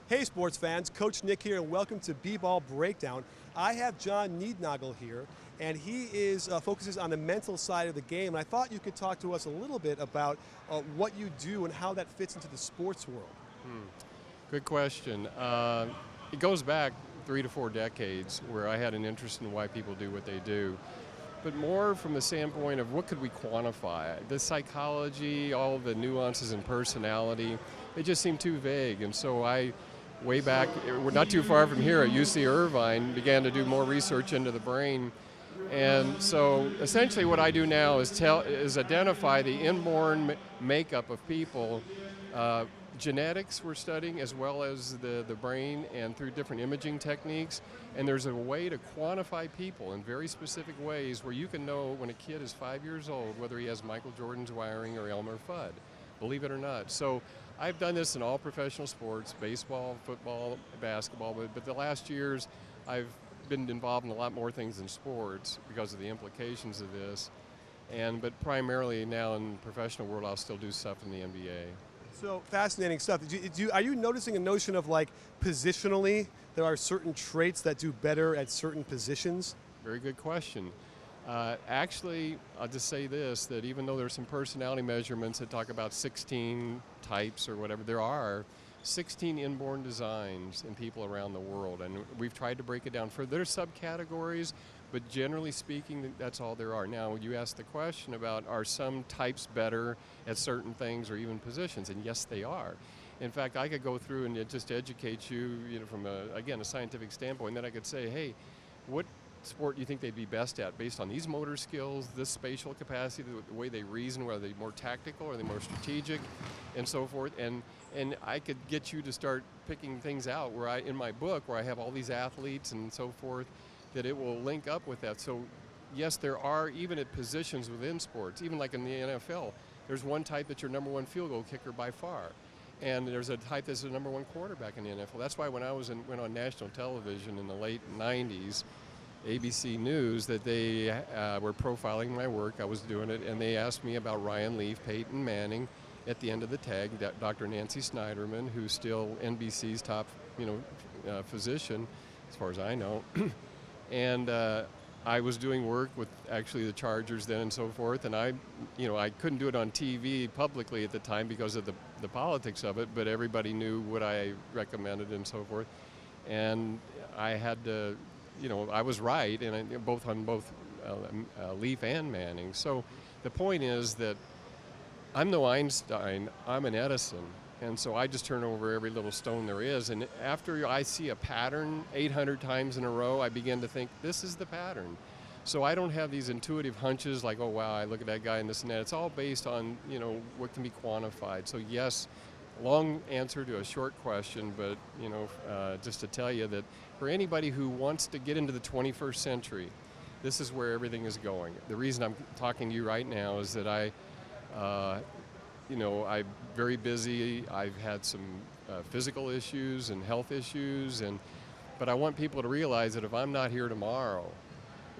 Hey sports fans, Coach Nick here and welcome to B-Ball Breakdown. I have John Niednagel here and he focuses on the mental side of the game, and I thought you could talk to us a little bit about what you do and how that fits into the sports world. Good question. It goes back 3 to 4 decades where I had an interest in why people do what they do, but more from the standpoint of what could we quantify. The psychology, all the nuances and personality, they just seem too vague, and so way back, we're not too far from here at UC Irvine, began to do more research into the brain. And so essentially what I do now is identify the inborn makeup of people. Genetics we're studying, as well as the brain, and through different imaging techniques. And there's a way to quantify people in very specific ways where you can know when a kid is 5 years old whether he has Michael Jordan's wiring or Elmer Fudd, believe it or not. So I've done this in all professional sports, baseball, football, basketball, but the last years I've been involved in a lot more things in sports because of the implications of this. But primarily now in the professional world, I'll still do stuff in the NBA. So fascinating stuff. Are you noticing a notion of like positionally, there are certain traits that do better at certain positions? Very good question. Actually, I'll just say this, that even though there's some personality measurements that talk about 16 types or whatever, there are 16 inborn designs in people around the world, and we've tried to break it down. There's subcategories, but generally speaking, that's all there are. Now, you asked the question about are some types better at certain things or even positions, and yes, they are. In fact, I could go through and just educate you, from a scientific standpoint. Then I could say, hey, what sport do you think they'd be best at based on these motor skills, this spatial capacity, the way they reason, whether they're more tactical or they're more strategic, and so forth. And I could get you to start picking things out in my book where I have all these athletes and so forth, that it will link up with that. So yes, there are, even at positions within sports, even like in the NFL, there's one type that's your number one field goal kicker by far. And there's a type that's the number one quarterback in the NFL. That's why when I went on national television in the late 90s, ABC News, that they were profiling my work. I was doing it, and they asked me about Ryan Leaf, Peyton Manning. At the end of the tag, Dr. Nancy Snyderman, who's still NBC's top, physician, as far as I know. And I was doing work with actually the Chargers then and so forth, and I couldn't do it on TV publicly at the time because of the politics of it, but everybody knew what I recommended and so forth. And I had to, I was right, and both Leaf and Manning. So the point is that I'm no Einstein, I'm an Edison. And so I just turn over every little stone there is. And after I see a pattern 800 times in a row, I begin to think, this is the pattern. So I don't have these intuitive hunches like, oh, wow, I look at that guy and this and that. It's all based on, what can be quantified. So yes, long answer to a short question, but, just to tell you that for anybody who wants to get into the 21st century, this is where everything is going. The reason I'm talking to you right now is that I'm very busy. I've had some physical issues and health issues, but I want people to realize that if I'm not here tomorrow,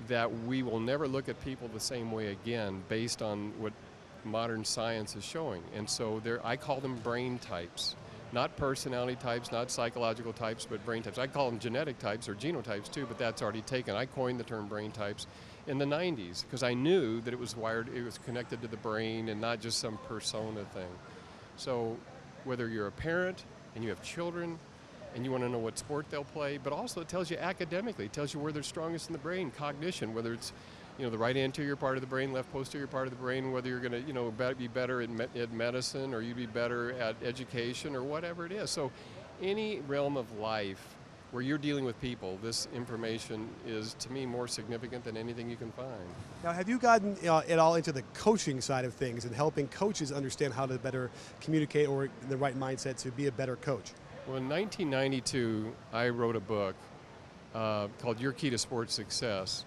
that we will never look at people the same way again based on what modern science is showing. And so I call them brain types, not personality types, not psychological types, but brain types. I call them genetic types or genotypes too, but that's already taken. I coined the term brain types in the 90s because I knew that it was connected to the brain and not just some persona thing. So whether you're a parent and you have children and you want to know what sport they'll play, but also it tells you academically, it tells you where they're strongest in the brain, cognition, whether it's the right anterior part of the brain, left posterior part of the brain, whether you're going to be better at medicine or you'd be better at education or whatever it is. So any realm of life where you're dealing with people, this information is, to me, more significant than anything you can find. Now, have you gotten at all into the coaching side of things and helping coaches understand how to better communicate or the right mindset to be a better coach? Well, in 1992, I wrote a book called Your Key to Sports Success.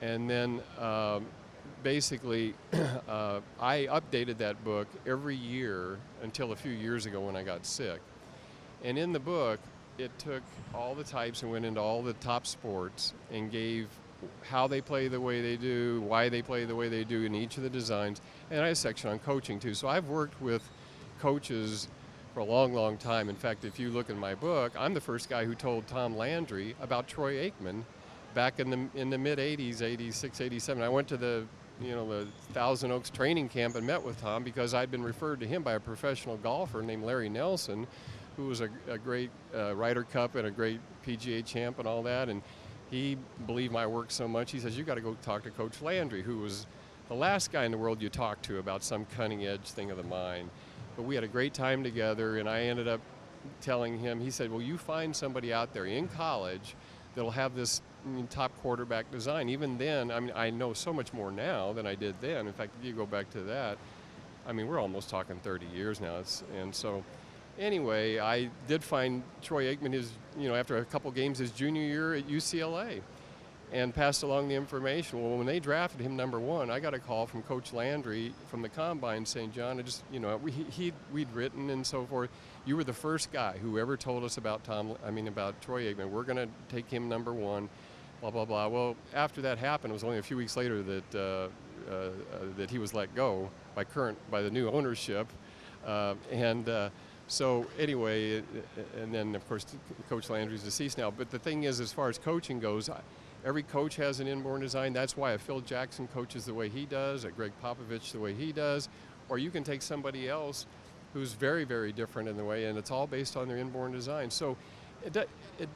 And then basically, I updated that book every year until a few years ago when I got sick. And in the book, it took all the types and went into all the top sports and gave how they play the way they do, why they play the way they do in each of the designs. And I had a section on coaching too. So I've worked with coaches for a long, long time. In fact, if you look in my book, I'm the first guy who told Tom Landry about Troy Aikman back in the mid 80s, 86, 87. I went to the Thousand Oaks training camp and met with Tom because I'd been referred to him by a professional golfer named Larry Nelson, who was a great Ryder Cup and a great PGA champ and all that. And he believed my work so much, he says, you got to go talk to Coach Landry, who was the last guy in the world you talk to about some cutting edge thing of the mind. But we had a great time together, and I ended up telling him, he said, well, you find somebody out there in college that'll have this top quarterback design. Even then, I mean, I know so much more now than I did then. In fact, if you go back to that, I mean, we're almost talking 30 years now. And so anyway, I did find Troy Aikman after a couple games his junior year at UCLA, and passed along the information. Well, when they drafted him number 1, I got a call from Coach Landry from the Combine saying, John, we'd written and so forth. You were the first guy who ever told us about about Troy Aikman. We're going to take him number 1, blah, blah, blah. Well, after that happened, it was only a few weeks later that he was let go by the new ownership. So anyway, and then of course Coach Landry's deceased now. But the thing is, as far as coaching goes, every coach has an inborn design. That's why a Phil Jackson coaches the way he does, a Greg Popovich the way he does, or you can take somebody else who's very, very different in the way, and it's all based on their inborn design. So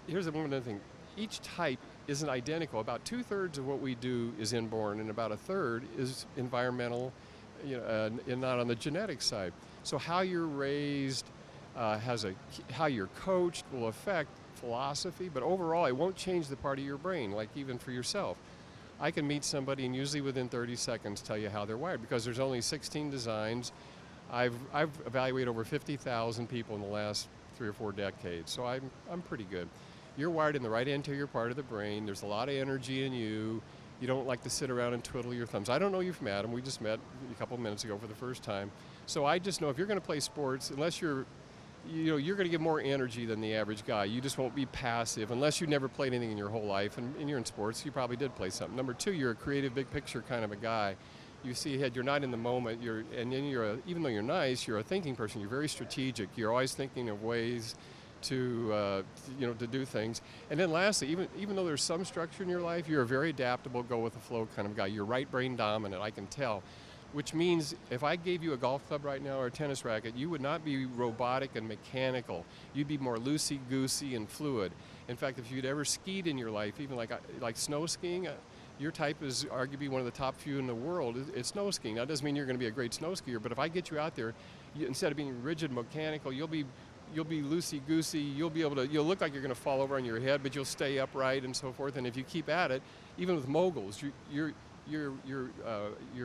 here's one other thing. Each type isn't identical. About 2/3 of what we do is inborn, and about 1/3 is environmental, and not on the genetic side. So how you're raised, how you're coached will affect philosophy, but overall it won't change the part of your brain, like even for yourself. I can meet somebody and usually within 30 seconds tell you how they're wired because there's only 16 designs. I've evaluated over 50,000 people in the last 3 or 4 decades, so I'm pretty good. You're wired in the right anterior part of the brain. There's a lot of energy in you. You don't like to sit around and twiddle your thumbs. I don't know you from Adam. We just met a couple minutes ago for the first time. So I just know if you're going to play sports, unless you're going to give more energy than the average guy. You just won't be passive unless you never played anything in your whole life. And you're in sports, you probably did play something. Number 2, you're a creative, big picture kind of a guy. You see ahead, you're not in the moment. Even though you're nice, you're a thinking person. You're very strategic. You're always thinking of ways to do things. And then lastly, even though there's some structure in your life, you're a very adaptable, go with the flow kind of guy. You're right brain dominant, I can tell. Which means if I gave you a golf club right now or a tennis racket, you would not be robotic and mechanical. You'd be more loosey-goosey and fluid. In fact, if you'd ever skied in your life, even like snow skiing, your type is arguably one of the top few in the world. It's snow skiing. That doesn't mean you're going to be a great snow skier, but if I get you out there, instead of being rigid mechanical, you'll be loosey-goosey. You'll look like you're going to fall over on your head, but you'll stay upright and so forth. And if you keep at it, even with moguls, your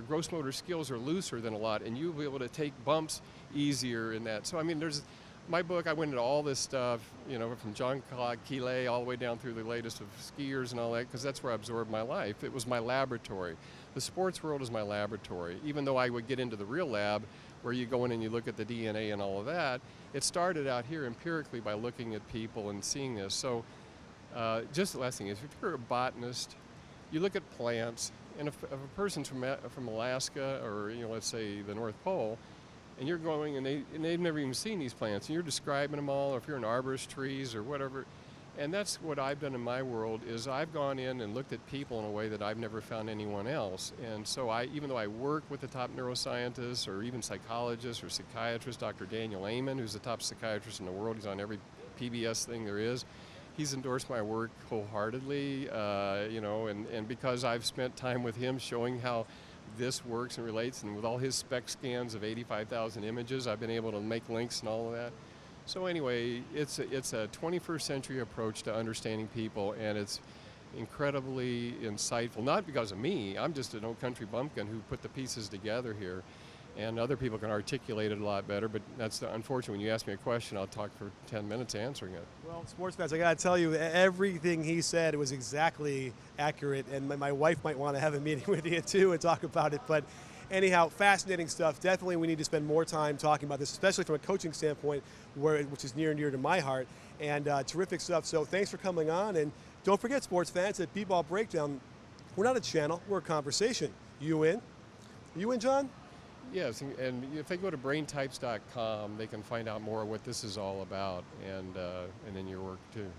gross motor skills are looser than a lot, and you'll be able to take bumps easier in that. So I mean, there's my book. I went into all this stuff, from Jean-Claude Killet all the way down through the latest of skiers and all that, because that's where I absorbed my life. It was my laboratory. The sports world is my laboratory. Even though I would get into the real lab, where you go in and you look at the DNA and all of that, it started out here empirically by looking at people and seeing this. So just the last thing is, if you're a botanist, you look at plants. And if a person's from Alaska or let's say the North Pole, and you're going and they've never even seen these plants, and you're describing them all, or if you're an arborist, trees or whatever, and that's what I've done in my world is I've gone in and looked at people in a way that I've never found anyone else. And so even though I work with the top neuroscientists or even psychologists or psychiatrists, Dr. Daniel Amen, who's the top psychiatrist in the world, he's on every PBS thing there is. He's endorsed my work wholeheartedly, and because I've spent time with him showing how this works and relates, and with all his spec scans of 85,000 images, I've been able to make links and all of that. So anyway, it's a 21st century approach to understanding people, and it's incredibly insightful, not because of me. I'm just an old country bumpkin who put the pieces together here. And other people can articulate it a lot better, but that's unfortunate. When you ask me a question, I'll talk for 10 minutes answering it. Well, sports fans, I got to tell you, everything he said was exactly accurate, and my wife might want to have a meeting with you too and talk about it. But anyhow, fascinating stuff. Definitely we need to spend more time talking about this, especially from a coaching standpoint, which is near and dear to my heart, and terrific stuff. So thanks for coming on, and don't forget, sports fans, at BBallBreakdown, we're not a channel, we're a conversation. You in? You in, John? Yes, and if they go to braintypes.com, they can find out more what this is all about, and in your work too.